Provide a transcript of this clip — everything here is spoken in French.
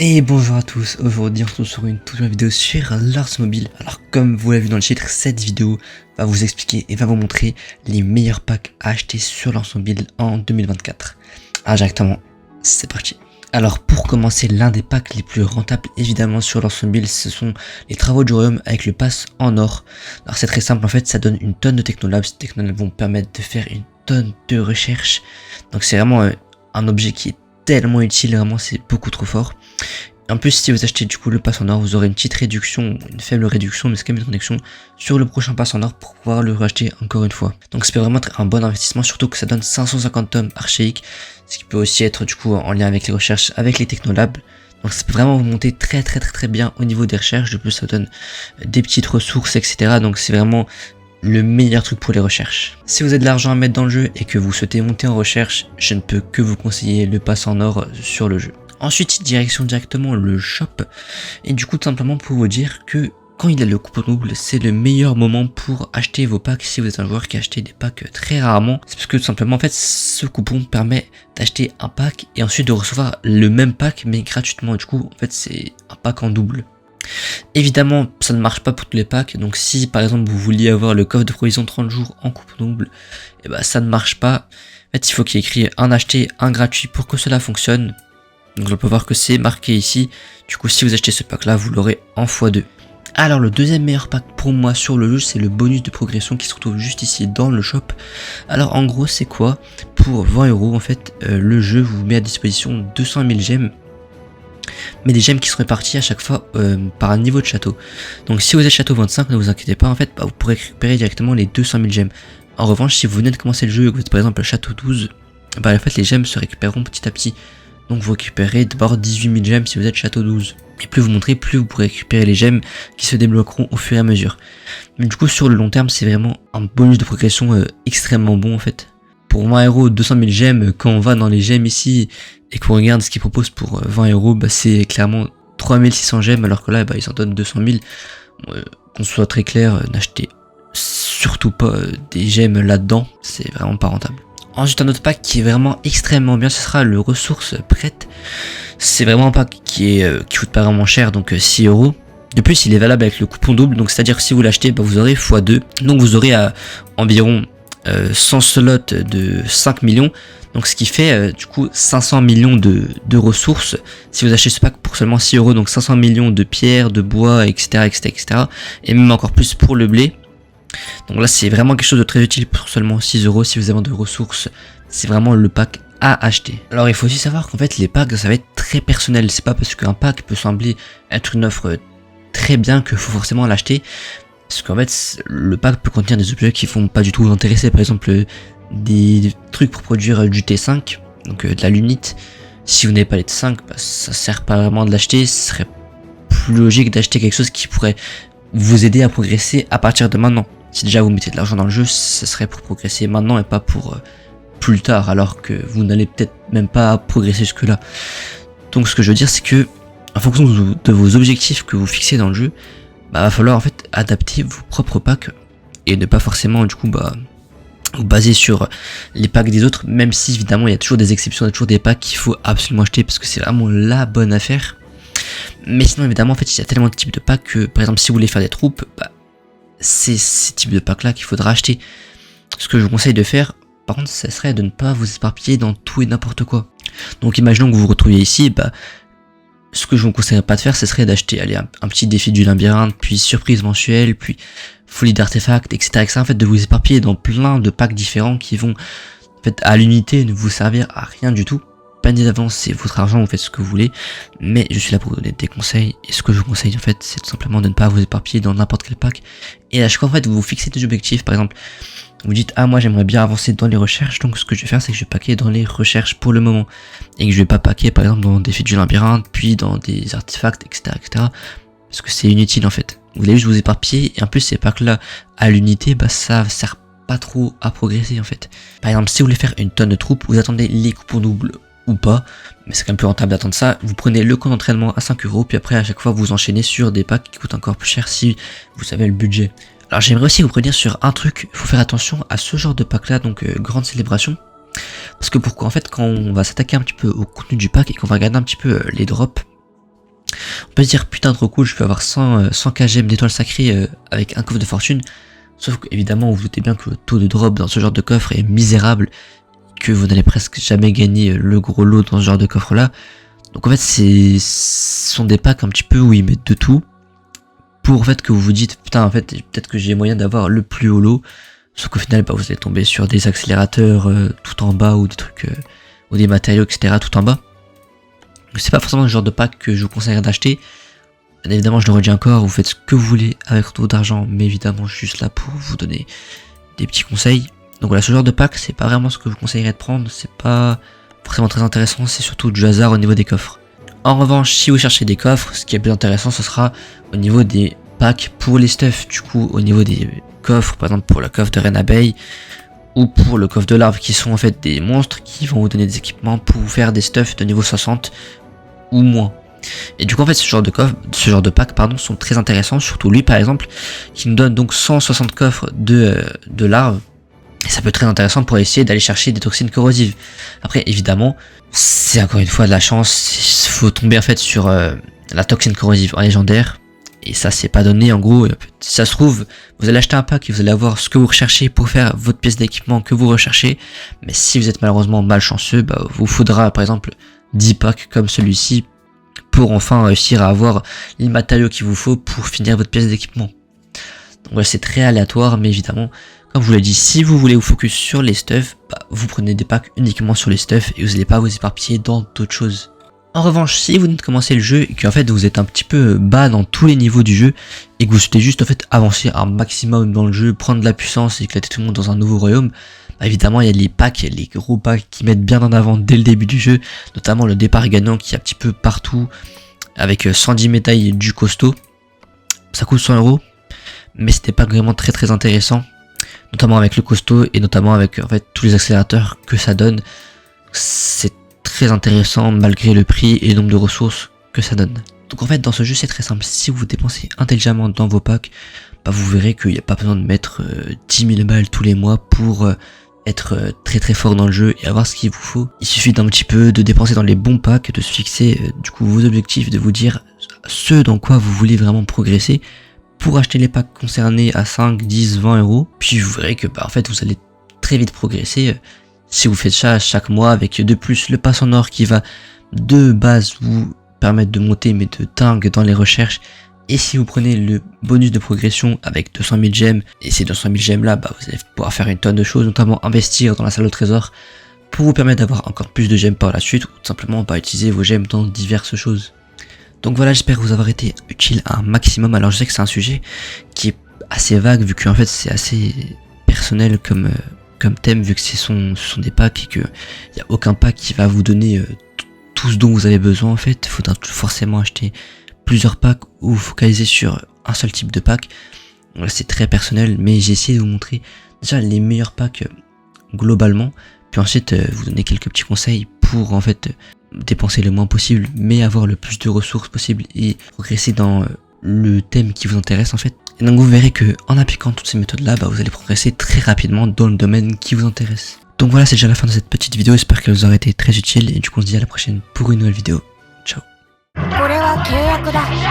Et bonjour à tous, aujourd'hui on se retrouve sur une toute nouvelle vidéo sur Lars Mobile. Alors comme vous l'avez vu dans le titre, cette vidéo va vous expliquer et va vous montrer les meilleurs packs à acheter sur Lars Mobile en 2024. Alors directement, c'est parti. Alors pour commencer, l'un des packs les plus rentables évidemment sur Lars Mobile, ce sont les travaux du royaume avec le pass en or. Alors c'est très simple en fait, ça donne une tonne de technolabs. Ces technolabs vont permettre de faire une tonne de recherches. Donc c'est vraiment un objet qui est tellement utile, vraiment c'est beaucoup trop fort. En plus, si vous achetez du coup le pass en or, vous aurez une petite réduction, une faible réduction, mais c'est quand même une réduction sur le prochain pass en or pour pouvoir le racheter encore une fois. Donc ça peut vraiment être un bon investissement, surtout que ça donne 550 tomes archaïques, ce qui peut aussi être du coup en lien avec les recherches, avec les technolabs. Donc ça peut vraiment vous monter très bien au niveau des recherches. De plus, ça donne des petites ressources, etc. Donc c'est vraiment le meilleur truc pour les recherches. Si vous avez de l'argent à mettre dans le jeu et que vous souhaitez monter en recherche, je ne peux que vous conseiller le pass en or sur le jeu. Ensuite, directement le shop. Et du coup, tout simplement pour vous dire que quand il y a le coupon double, c'est le meilleur moment pour acheter vos packs. Si vous êtes un joueur qui achète des packs très rarement, c'est parce que tout simplement, en fait, ce coupon permet d'acheter un pack et ensuite de recevoir le même pack, mais gratuitement. Du coup, en fait, c'est un pack en double. Évidemment, ça ne marche pas pour tous les packs, donc si par exemple vous vouliez avoir le coffre de provision 30 jours en coupon double, et bah ça ne marche pas. En fait, il faut qu'il y ait écrit un acheté, un gratuit pour que cela fonctionne. Donc on peut voir que c'est marqué ici. Du coup, si vous achetez ce pack là, vous l'aurez en x2. Alors le deuxième meilleur pack pour moi sur le jeu, c'est le bonus de progression qui se retrouve juste ici dans le shop. Alors en gros, c'est quoi? Pour 20 € en fait, le jeu vous met à disposition 200 000 gemmes. Mais des gemmes qui sont réparties à chaque fois par un niveau de château. Donc si vous êtes château 25, ne vous inquiétez pas, en fait vous pourrez récupérer directement les 200 000 gemmes. En revanche, si vous venez de commencer le jeu et que vous êtes par exemple château 12, en fait les gemmes se récupéreront petit à petit. Donc vous récupérez d'abord 18 000 gemmes si vous êtes château 12. Et plus vous montrez, plus vous pourrez récupérer les gemmes qui se débloqueront au fur et à mesure. Mais du coup sur le long terme, c'est vraiment un bonus de progression extrêmement bon en fait. Pour 20 €, 200 000 gemmes, quand on va dans les gemmes ici et qu'on regarde ce qu'ils proposent pour 20 €, bah c'est clairement 3600 gemmes, alors que là bah, ils en donnent 200 000. Qu'on soit très clair, n'achetez surtout pas des gemmes là-dedans, c'est vraiment pas rentable. Ensuite, un autre pack qui est vraiment extrêmement bien, ce sera le ressources prêtes. C'est vraiment un pack qui coûte pas vraiment cher, donc 6 €. De plus, il est valable avec le coupon double, donc c'est-à-dire que si vous l'achetez, bah, vous aurez x2. Donc vous aurez environ 100 slots de 5 millions, donc ce qui fait du coup 500 millions de ressources si vous achetez ce pack pour seulement 6 €, donc 500 millions de pierres, de bois, etc., et même encore plus pour le blé. Donc là c'est vraiment quelque chose de très utile pour seulement 6 € si vous avez de ressources, c'est vraiment le pack à acheter. Alors il faut aussi savoir qu'en fait les packs ça va être très personnel, c'est pas parce qu'un pack peut sembler être une offre très bien qu'il faut forcément l'acheter. Parce qu'en fait, le pack peut contenir des objets qui vont pas du tout vous intéresser. Par exemple, des trucs pour produire du T5, donc de la lunite. Si vous n'avez pas les T5, bah, ça sert pas vraiment de l'acheter. Ce serait plus logique d'acheter quelque chose qui pourrait vous aider à progresser à partir de maintenant. Si déjà vous mettez de l'argent dans le jeu, ce serait pour progresser maintenant et pas pour plus tard, alors que vous n'allez peut-être même pas progresser jusque là. Donc ce que je veux dire, c'est que en fonction de vos objectifs que vous fixez dans le jeu, bah va falloir en fait adapter vos propres packs et ne pas forcément du coup vous baser sur les packs des autres, même si évidemment il y a toujours des exceptions, il y a toujours des packs qu'il faut absolument acheter parce que c'est vraiment la bonne affaire. Mais sinon évidemment en fait il y a tellement de types de packs que par exemple si vous voulez faire des troupes, bah, c'est ces types de packs là qu'il faudra acheter. Ce que je vous conseille de faire par contre, ça serait de ne pas vous éparpiller dans tout et n'importe quoi. Donc imaginons que vous vous retrouviez ici, bah ce que je vous conseillerais pas de faire, ce serait d'acheter un petit défi du labyrinthe, puis surprise mensuelle, puis folie d'artefacts, etc., En fait, de vous éparpiller dans plein de packs différents qui vont, en fait, à l'unité, ne vous servir à rien du tout. Panier d'avance, c'est votre argent, vous faites ce que vous voulez, mais je suis là pour vous donner des conseils, et ce que je vous conseille, en fait, c'est tout simplement de ne pas vous éparpiller dans n'importe quel pack, et à chaque fois, en fait, vous vous fixez des objectifs, par exemple, vous dites moi j'aimerais bien avancer dans les recherches, donc ce que je vais faire c'est que je vais paquer dans les recherches pour le moment et que je vais pas paquer par exemple dans des défis du labyrinthe puis dans des artefacts, etc., parce que c'est inutile en fait. Vous allez juste vous éparpiller et en plus ces packs là à l'unité, bah ça sert pas trop à progresser en fait. Par exemple si vous voulez faire une tonne de troupes, vous attendez les coupons doubles ou pas, mais c'est quand même plus rentable d'attendre ça. Vous prenez le camp d'entraînement à 5 €, puis après à chaque fois vous enchaînez sur des packs qui coûtent encore plus cher si vous avez le budget. Alors j'aimerais aussi vous prévenir sur un truc, il faut faire attention à ce genre de pack là, donc grande célébration. Parce que pourquoi en fait quand on va s'attaquer un petit peu au contenu du pack et qu'on va regarder un petit peu les drops, On peut se dire putain trop cool, je peux avoir 100 kgm d'étoiles sacrées avec un coffre de fortune. Sauf qu'évidemment vous vous doutez bien que le taux de drop dans ce genre de coffre est misérable, que vous n'allez presque jamais gagner le gros lot dans ce genre de coffre là. Donc en fait ce sont des packs un petit peu où ils mettent de tout, pour en fait que vous vous dites putain en fait peut-être que j'ai moyen d'avoir le plus haut lot. Sauf qu'au final vous allez tomber sur des accélérateurs tout en bas, ou des trucs ou des matériaux etc tout en bas. C'est pas forcément le genre de pack que je vous conseillerais d'acheter. Bien évidemment je le redis encore, vous faites ce que vous voulez avec votre argent, mais évidemment je suis juste là pour vous donner des petits conseils. Donc voilà, ce genre de pack c'est pas vraiment ce que je vous conseillerais de prendre, c'est pas forcément très intéressant, c'est surtout du hasard au niveau des coffres. En revanche, si vous cherchez des coffres, ce qui est plus intéressant ce sera au niveau des packs pour les stuffs. Du coup au niveau des coffres, par exemple pour le coffre de reine abeille ou pour le coffre de larve, qui sont en fait des monstres qui vont vous donner des équipements pour vous faire des stuffs de niveau 60 ou moins. Et du coup en fait ce genre de pack sont très intéressants, surtout lui par exemple qui nous donne donc 160 coffres de larves. Et ça peut être très intéressant pour essayer d'aller chercher des toxines corrosives. Après évidemment c'est encore une fois de la chance, il faut tomber en fait sur la toxine corrosive en légendaire. Et ça c'est pas donné, en gros si ça se trouve vous allez acheter un pack et vous allez avoir ce que vous recherchez pour faire votre pièce d'équipement que vous recherchez. Mais si vous êtes malheureusement malchanceux, vous faudra par exemple 10 packs comme celui-ci pour enfin réussir à avoir les matériaux qu'il vous faut pour finir votre pièce d'équipement. Donc voilà, c'est très aléatoire, mais évidemment comme je vous l'ai dit, si vous voulez vous focus sur les stuffs, vous prenez des packs uniquement sur les stuffs et vous n'allez pas vous éparpiller dans d'autres choses. En revanche, si vous venez de commencer le jeu et qu'en fait vous êtes un petit peu bas dans tous les niveaux du jeu et que vous souhaitez juste en fait avancer un maximum dans le jeu, prendre de la puissance et éclater tout le monde dans un nouveau royaume, évidemment il y a les packs, les gros packs qui mettent bien en avant dès le début du jeu, notamment le départ gagnant qui est un petit peu partout avec 110 médailles du costaud. Ça coûte 100 €, mais c'était pas vraiment très intéressant, notamment avec le costaud et notamment avec en fait tous les accélérateurs que ça donne. C'est très intéressant malgré le prix et le nombre de ressources que ça donne. Donc en fait dans ce jeu c'est très simple, si vous dépensez intelligemment dans vos packs, vous verrez qu'il n'y a pas besoin de mettre 10 000 balles tous les mois pour être très fort dans le jeu et avoir ce qu'il vous faut. Il suffit d'un petit peu de dépenser dans les bons packs, de se fixer du coup vos objectifs, de vous dire ce dans quoi vous voulez vraiment progresser pour acheter les packs concernés à 5, 10, 20 €. Puis vous verrez que en fait vous allez très vite progresser si vous faites ça chaque mois, avec de plus le pass en or qui va de base vous permettre de monter mais de dingue dans les recherches. Et si vous prenez le bonus de progression avec 200 000 gemmes, et ces 200 000 gemmes là, vous allez pouvoir faire une tonne de choses, notamment investir dans la salle au trésor pour vous permettre d'avoir encore plus de gemmes par la suite, ou tout simplement utiliser vos gemmes dans diverses choses. Donc voilà, j'espère vous avoir été utile un maximum. Alors je sais que c'est un sujet qui est assez vague, vu qu'en fait c'est assez personnel comme thème, vu que ce sont des packs et qu'il n'y a aucun pack qui va vous donner tout ce dont vous avez besoin. En fait il faudra forcément acheter plusieurs packs ou vous focaliser sur un seul type de pack. Voilà, c'est très personnel, mais j'ai essayé de vous montrer déjà les meilleurs packs globalement, puis ensuite vous donner quelques petits conseils pour en fait dépenser le moins possible mais avoir le plus de ressources possible et progresser dans le thème qui vous intéresse en fait. Et donc vous verrez que en appliquant toutes ces méthodes là, vous allez progresser très rapidement dans le domaine qui vous intéresse. Donc voilà, c'est déjà la fin de cette petite vidéo, j'espère qu'elle vous aura été très utile et du coup on se dit à la prochaine pour une nouvelle vidéo. Ciao.